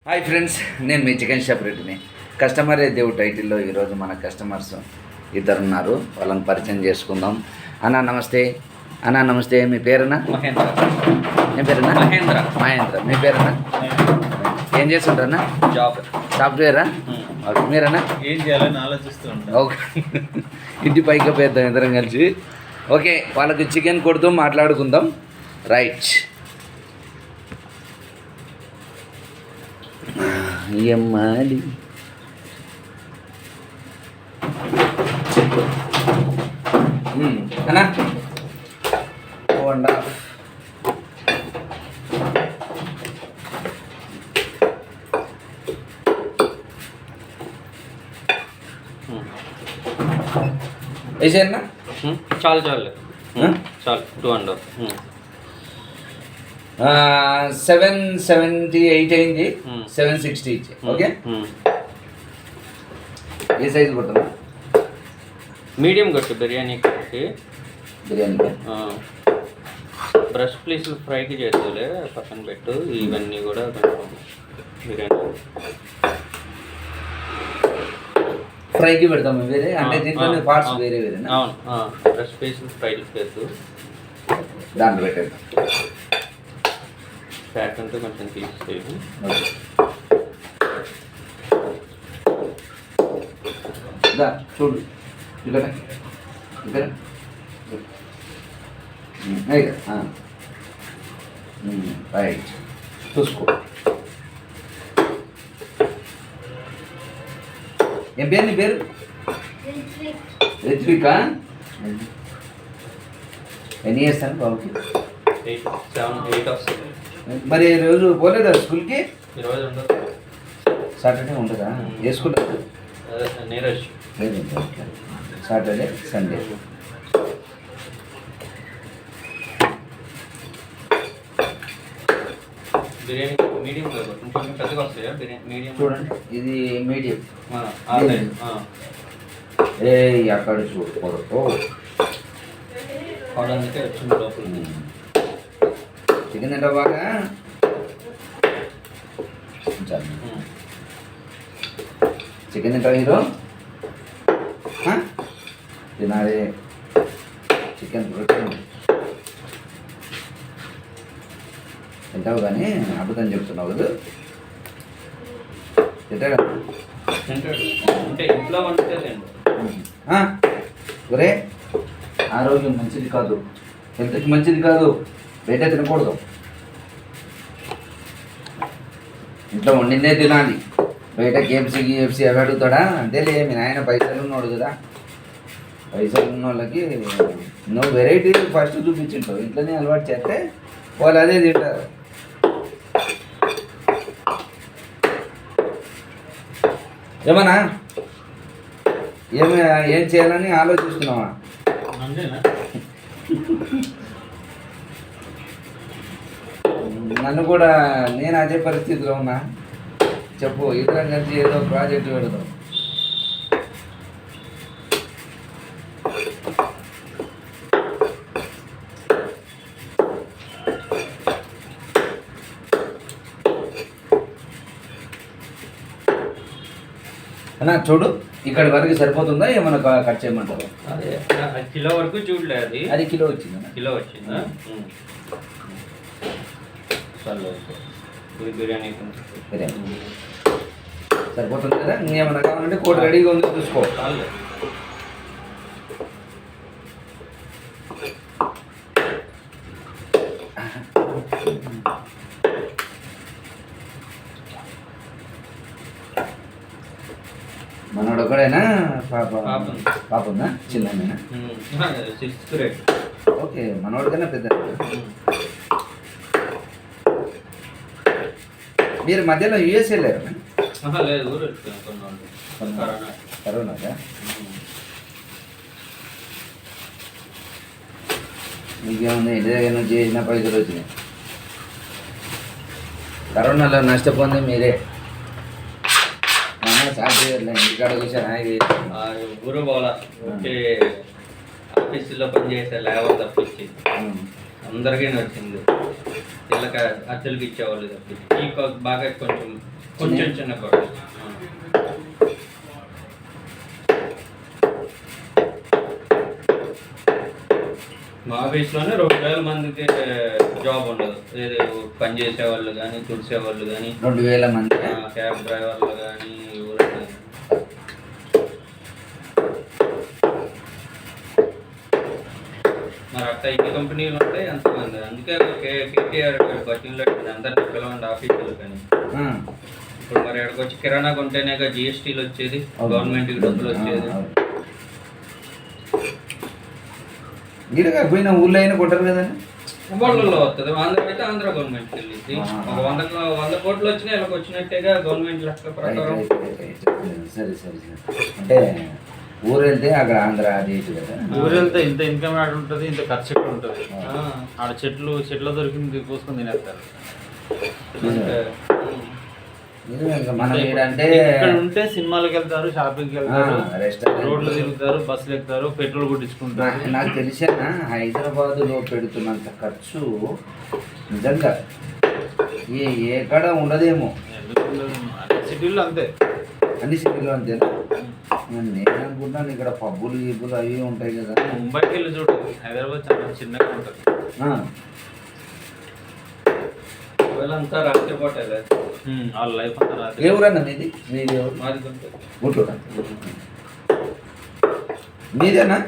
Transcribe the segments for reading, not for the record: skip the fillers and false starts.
Hi friends, నేను మీ chicken shop రెడ్డిని. కస్టమరే దేవుడు టైటిల్లో ఈరోజు మన కస్టమర్స్ ఇద్దరు ఉన్నారు. వాళ్ళని పరిచయం చేసుకుందాం. అన్నా నమస్తే. అన్నా నమస్తే. మీ పేరునా? మహేంద్ర. మీ పేరునా? మహేంద్ర. మహేంద్ర. మీ పేరునా? ఏం చేస్తుంటారన్నా? జాబ్. సాఫ్ట్వేరా? ఓకే. మీరన్నా? ఏం చేయాలని ఆలోచిస్తూ ఉంటాను. ఓకే. ఇంటి పైకి పేద్దాం ఇద్దరం కలిసి. ఓకే, వాళ్ళకి చికెన్ కొడుతూ మాట్లాడుకుందాం. రైట్. ఎమ్మాలి అన్నా 2.5. వేసేయన్నా? చాలు చాలు చాలు 2.5. 778 అయింది. 760 ఇచ్చి. ఓకే. ఏ సైజు కొడతాం? మీడియం కొట్టు బిర్యానీ కొట్టి. బిర్యానీ బ్రష్ పీసులు ఫ్రైకి చేద్దులే, పక్కన పెట్టు. ఇవన్నీ కూడా కొంచెం బిర్యానీ ఫ్రైకి పెడతాము వేరే, అంటే దీంట్లో పార్ట్స్ వేరే వేరేనా? అవును, బ్రష్ పీసులు ఫ్రైకి చేద్దు. దాంట్లో పెట్టేది ఫ్యాట్ అంటే కొంచెం తీసేది. చూడు ఇక్కడ ఇక్కడ రైట్. చూసుకో. ఏం పేరు నీ పేరు? రిత్వికా. ఎన్ని ఇయర్స్ అని బాబుకి? 8 వస్తుంది. మరి రోజు పోలేదా స్కూల్కి? ఈరోజు ఉండదు. సాటర్డే ఉంటుందా? ఏ school? Neeraj. Saturday Sunday. Biryani medium కొంచెం పెద్దగా వస్తాయా? బిర్యానీ మీడియం చూడండి, ఇది మీడియం. ఏ అక్కడ చూడకూడదు. అందుకే వచ్చింది లోపల. చికెన్ తింటా బాగా. చికెన్ తింటావు హీరో? తినాలి చికెన్, ప్రోటీన్ తింటావు కానీ అబద్ధం చెప్తున్నావు కదా. తింటాడా? అంటే ఇంట్లో వండితే ఒరే, ఆరోగ్యం మంచిది కాదు, హెల్త్కి మంచిది కాదు. బయట తినకూడదు, ఇంట్లో వండిందే తినాలి. బయట కేఎఫ్సీ అవి అడుగుతాడా? అంతేలే, మీ నాయన పైసలు ఉన్నాడు కదా. పైసలు ఉన్న వాళ్ళకి నువ్వు వెరైటీ ఫస్ట్ చూపించింటావు. ఇంట్లోనే అలవాటు చేస్తే వాళ్ళు అదే తింటారు. ఏమన్నా ఏం చేయాలని ఆలోచిస్తున్నావా? నన్ను కూడా, నేను అదే పరిస్థితిలో ఉన్నా. చెప్పు, ఇద్దరం కలిసి ఏదో ప్రాజెక్టు పెడదాం. అన్నా చూడు, ఇక్కడి వరకు సరిపోతుందా? ఏమన్నా కట్ చేయమంటారు? అదే కిలో వరకు చూడలేదు. అది కిలో వచ్చిందా? కిలో వచ్చిందా? బిర్యానీ సరిపోతుంది కదా. ఇంకేమన్నా కావాలంటే కోటి రెడీగా ఉంది, చూసుకో. మనోడు ఒకడేనా? పాప ఉందా? చిన్న 6th grade. ఓకే, మనోడు కన్నా పెద్ద. మీరు మధ్యలో యూఎస్ వెళ్ళారు? లేదు, ఊరు కరోనాగా. మీకేముంది, ఇంటి దగ్గర నుంచి చేసిన పైసలు వచ్చినాయి. కరోనాలో నష్టపోయింది మీరే. సాఫ్ట్వేర్లో ఇంటికాడ కూర్చొని ఊరు పోవాలా. ఆఫీసులో పనిచేసే లేబర్ తప్పించి అందరికీ నచ్చింది. వీళ్ళకి అద్దెలకు ఇచ్చేవాళ్ళు తప్పించి ఈ బాగా కొంచెం కొంచెం చిన్న కొట్టు. మా ఆఫీస్లోనే 2,000 మందికి జాబ్ ఉండదు. ఏదో పని చేసేవాళ్ళు కానీ, తుడిసేవాళ్ళు కానీ, 2,000 మంది. క్యాబ్ డ్రైవర్లు కానీ, ఎవరైనా. మరి అట్లా ఇన్ని కంపెనీలు ఉంటాయి అంతమంది. అందుకే కేటీఆర్ బట్టిలో అందరినీ పిలవండి ఆఫీసులు కానీ. ఇప్పుడు మరి అక్కడికి వచ్చి కిరాణా కొంటేనేగా జిఎస్టీలు వచ్చేది, గవర్నమెంట్కి డబ్బులు వచ్చేది. మీరు కాకపోయినా ఊళ్ళో అయినా కొట్టారు కదండి. ఊళ్ళల్లో వస్తుంది. ఆంధ్ర అయితే ఆంధ్ర గవర్నమెంట్కి వెళ్ళింది. ఒక 100 కోట్లు వచ్చినా ఇలా వచ్చినట్టేగా గవర్నమెంట్ లెక్క ప్రకారం. సరే సరే సరే. అంటే ఊరు వెళ్తే అక్కడ ఆంధ్ర రేటు కదా. ఊరు వెళ్తే ఇంత ఇన్కమ్ యాడ్ ఉంటుంది, ఇంత ఖర్చు ఎక్కడ ఉంటుంది. ఆడ చెట్లు దొరికింది కోసుకొని తినేస్తారు. మనం ఏంటంటే ఇక్కడ ఉంటే సినిమాలకు వెళ్తారు, షాపింగ్కి వెళ్తారు, రోడ్లు తిరుగుతారు, బస్సులు ఎక్కుతారు, పెట్రోల్ కొట్టించుకుంటారు. నాకు తెలిసిన హైదరాబాదులో పెడుతున్నంత ఖర్చు నిజంగా ఎక్కడ ఉండదేమో. సిటీల్లో అంతే, అన్ని సిటీలో అంతేనా? నేను అనుకుంటాను ఇక్కడ పబ్బులు గిబ్బులు అవి ఉంటాయి కదా. ముంబైకి వెళ్ళి చూడు, హైదరాబాద్ చాలా చిన్నగా ఉంటుంది. అంతా రాత్రి పూటే వాళ్ళ లైఫ్ అంతా రాత్రి. ఏ ఊరన్నా మీది? మీది మాది గుంటూరా? మీదేనా?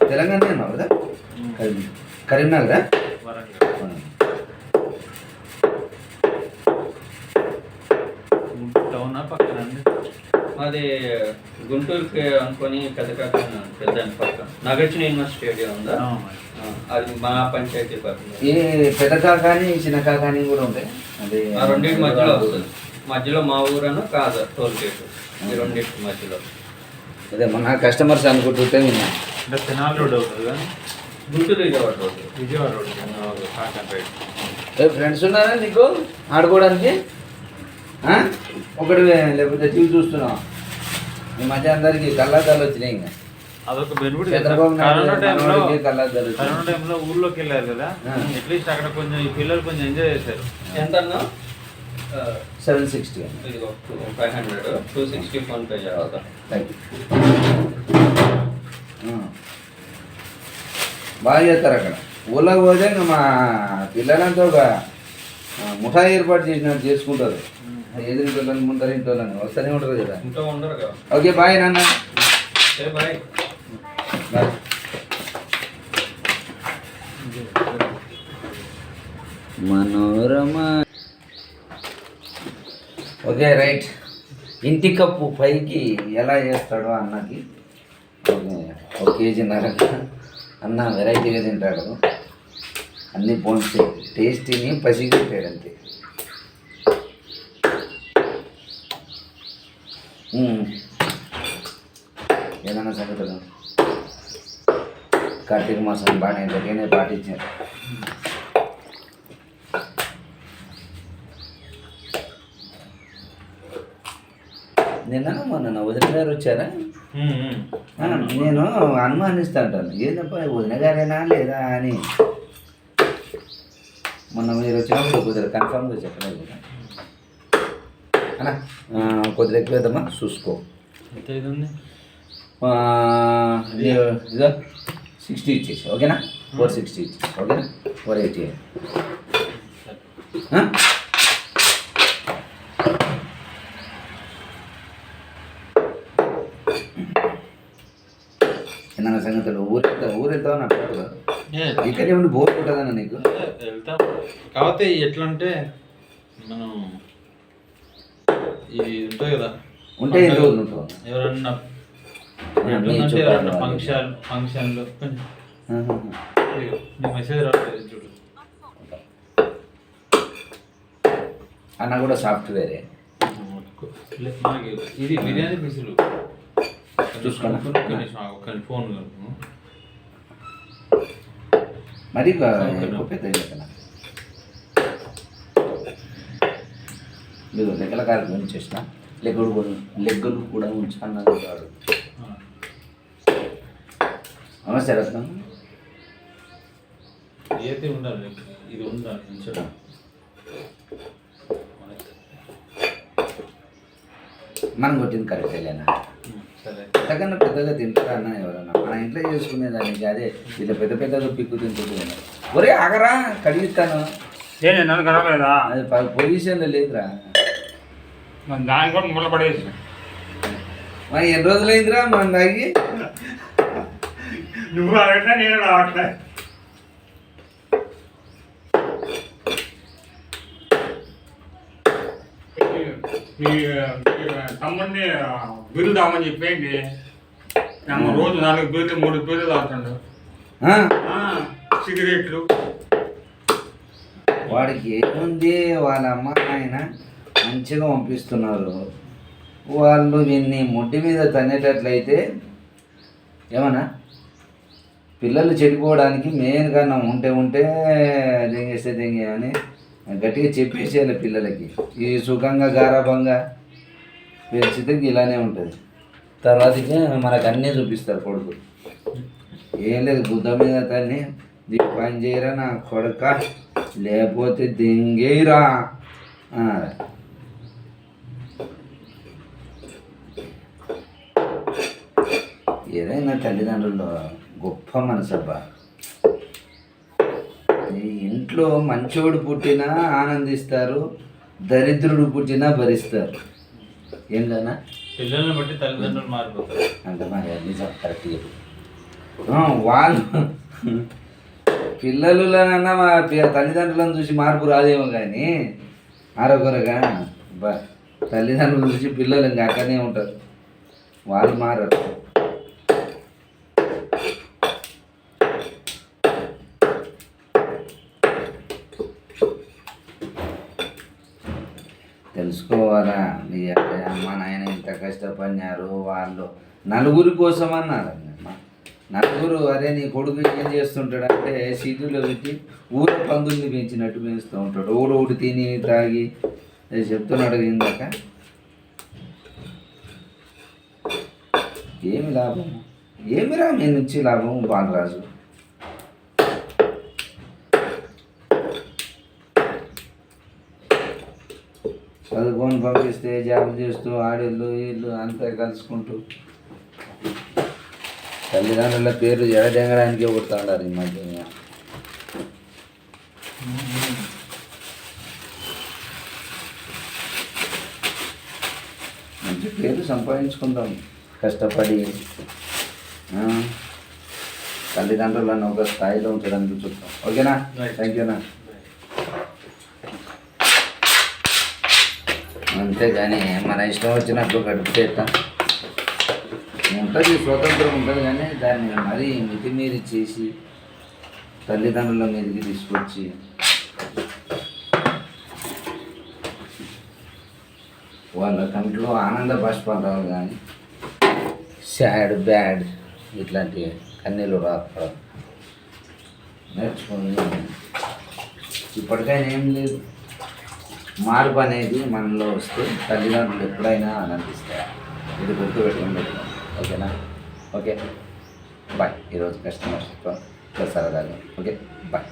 తెలంగాణ అన్నావు కదా? కరీంనగరా? టౌనా పక్కన? మాది గుంటూరుకి అనుకొని పెద్ద పక్కన నాగార్జున యూనివర్సిటీ స్టేడియం ఉందా, అది మా పంచాయతీ పక్కన. ఏ పెద్ద కాకాని చిన్న కాకాని కూడా ఉంటాయి. అదే ఆ రెండింటి మధ్యలో వస్తుంది. మధ్యలో మా ఊరను కాదు టోల్ గేట్, ఈ రెండింటి మధ్యలో. అదే మన కస్టమర్స్ అనుకుంటుంటే విన్నా. అంటే తెనాలి రోడ్ అవుతుంది కానీ Guntur Vijayawada road. Vijayawada road Kakampeta. Friends ఉన్నారా నీకు ఆడుకోవడానికి? ఒకటి లేకపోతే టీవీ చూస్తున్నావు? ఈ మధ్య అందరికి కళ్ళద్దాలు వచ్చినాయి. ఇంకా అదొక బెనిఫిట్. కరోనా టైంలో ఊర్లోకి వెళ్ళారు కదా, అట్లీస్ట్ అక్కడ కొంచెం ఈ పిల్లలు కొంచెం ఎంజాయ్ చేశారు. ఎంత అన్నా? 760. 500, 260 ఫోన్ పే చేయాలి. బాగా చేస్తారు అక్కడ. ఊళ్ళోకి పోతే ఇంకా మా పిల్లలంతా ఒక ముఠా ఏర్పాటు చేసినట్టు చేసుకుంటారు. ఎదురు పిల్లలు ముందర ఇంట్లో వస్తూనే ఉంటారు కదా. ఇంట్లో ఉండరు కదా. ఓకే బాయ్ నాన్న. బాయ్. మనోరమ. Okay right. ఇంటి కప్పు పైకి ఎలా చేస్తాడో అన్నకి ఒక కేజీన్నర అన్న వెరైటీగా తింటాడు. అన్నీ పోంచి టేస్టీని పసిగి పెట్టాడు అంతే. ఏదన్నా సంగతులు కార్తీక మాసం బాగానే గట్టిగానే పాటించారు. నిన్న మొన్న వదిన గారు వచ్చారా? నేను అనుమానిస్తా అంటాను, ఏంటప్ప వదిన గారేనా లేదా అని. మొన్న మీరు వచ్చినప్పుడు కొద్దిగా కన్ఫర్మ్గా చెప్పలేదు కదా అన్నా. కొద్దిగా ఎక్కువేద్దామా చూసుకో. ఇదో 60 ఇచ్చేసి ఓకేనా? 460 ఇచ్చేసి ఓకేనా? 480. ఏమన్నా సంగతులు ఊరు వెళ్తావు నాకు ఇక్కడ ఏమన్నా బోర్ ఉంటుందన్న నీకు? వెళ్తాం. కాకపోతే ఎట్లా అంటే మనం ఇది ఉంటుంది కదా, ఉంటే ఎన్ని రోజులు ఉంటావు? ఎవరన్నా ఫంక్షన్లు మెసేజ్ రాలేదు చూడు. అన్న కూడా సాఫ్ట్వేరే. ఇది బిర్యానీ పీసులు చూసుకోండి. ఫోన్ మరి పెద్ద మీరు లెక్కల కార్యక్రమం ఉంచేసిన లెగ్గలు కూడా ఉంచాను వాడు. నమస్తే రత్నం. ఏది ఉండాలి, ఇది ఉండాలి. మనం కొట్టింది కరెక్టేనా? సరే. అంతకన్నా పెద్దగా తింటారా అన్న ఎవరన్నా? మన ఇంట్లో చేసుకునేదానికి అదే ఇలా పెద్ద పెద్దగా పిక్కు తింటుంది. ఒరే ఆగరా కడిగిస్తాను. నన్ను కనలేదా? అది పొజిషన్లో లేదురా. దాని కూడా ముళ్ళ పడేసి మరి ఎన్ని రోజులైందిరా మన దాగి? నువ్వు రావట్లే, నేను రావట్లే. మీ తమ్ముడిని బిల్లు దామని చెప్పేంటి? రోజు 4 బీర్లు 3 బీర్లు తాగుతాడు. సిగరెట్లు. వాడికి ఏముంది, వాళ్ళ అమ్మ ఆయన మంచిగా పంపిస్తున్నారు. వాళ్ళు వీన్ని ముడ్డి మీద తన్నేటట్లయితే ఏమన్నా పిల్లలు చెడిపోవడానికి మెయిన్గా ఉంటే దెంగేస్తే దెంగే అని గట్టిగా చెప్పేసేయాలి పిల్లలకి. ఈ సుఖంగా గారాభంగా పెంచితే ఇలానే ఉంటుంది. తర్వాతకి మనకు అన్నీ చూపిస్తారు కొడుకు. ఏం లేదు, బుద్ధ మీద తన్ని పని చేయరా నా కొడుక, లేకపోతే దెంగేరా అన్నారు. ఏదైనా తల్లిదండ్రుల్లో గొప్ప మనసబ్బా. ఇంట్లో మంచోడు పుట్టినా ఆనందిస్తారు, దరిద్రుడు పుట్టినా భరిస్తారు. ఏంటన్నా పిల్లల్ని బట్టి తల్లిదండ్రులు మారిపోతారు. అంటే మరి నిజం కరెక్ట్ చెప్పు. వాళ్ళు పిల్లలనన్నా మా తల్లిదండ్రులను చూసి మార్పు రాదేమో కానీ ఆరోగ్యగా తల్లిదండ్రులను చూసి పిల్లలు ఇంకా అక్కడనే ఉంటారు, వాళ్ళు మారరు. తెలుసుకోవాలా, మీ అమ్మ నాయన ఇంత కష్టపడినారు, వాళ్ళు నలుగురి కోసం అన్నారు. నలుగురు అరే నీ కొడుకు ఏం చేస్తుంటాడు అంటే సీటులో పెట్టి ఊర పందుల్ని పెంచినట్టు పెంచుతూ ఉంటాడు. ఒకటి తిని తాగి చెప్తున్నాడు ఇందాక. ఏమి లాభం, ఏమిరా మీ నుంచి లాభం బాలరాజు? చదువుకొని పంపిస్తే జాబ్ చేస్తూ ఆడేళ్ళు వీళ్ళు అంతా కలుసుకుంటూ తల్లిదండ్రుల పేర్లు జడదెంగడానికే కొడుతూ ఉన్నారు ఈ మధ్య. మంచి పేరు సంపాదించుకుందాం కష్టపడి. తల్లిదండ్రులను ఒక స్థాయిలో ఉంచడానికి చూద్దాం. ఓకేనా? థ్యాంక్ యూనా. అంతేగాని మన ఇష్టం వచ్చినట్లు గడిపితే ఉంటుంది, స్వతంత్రం ఉంటుంది. కానీ దాన్ని మరీ మితిమీరి చేసి తల్లిదండ్రుల మీదకి తీసుకొచ్చి వాళ్ళ కంట్లో ఆనంద బాష్పాలు రావాలి కానీ సాడ్ బ్యాడ్ ఇట్లాంటి కన్నీళ్ళు రాకపోవడం నేర్చుకొని ఇప్పటికైనా ఏం లేదు. మార్పు అనేది మనలో వస్తే తల్లిదండ్రులు ఎప్పుడైనా ఆనందిస్తారు. ఇది గుర్తుపెట్టుకోండి. ఓకేనా? Okay bye. ఈరోజు కస్టమర్స్తో సరదాగా. Okay bye.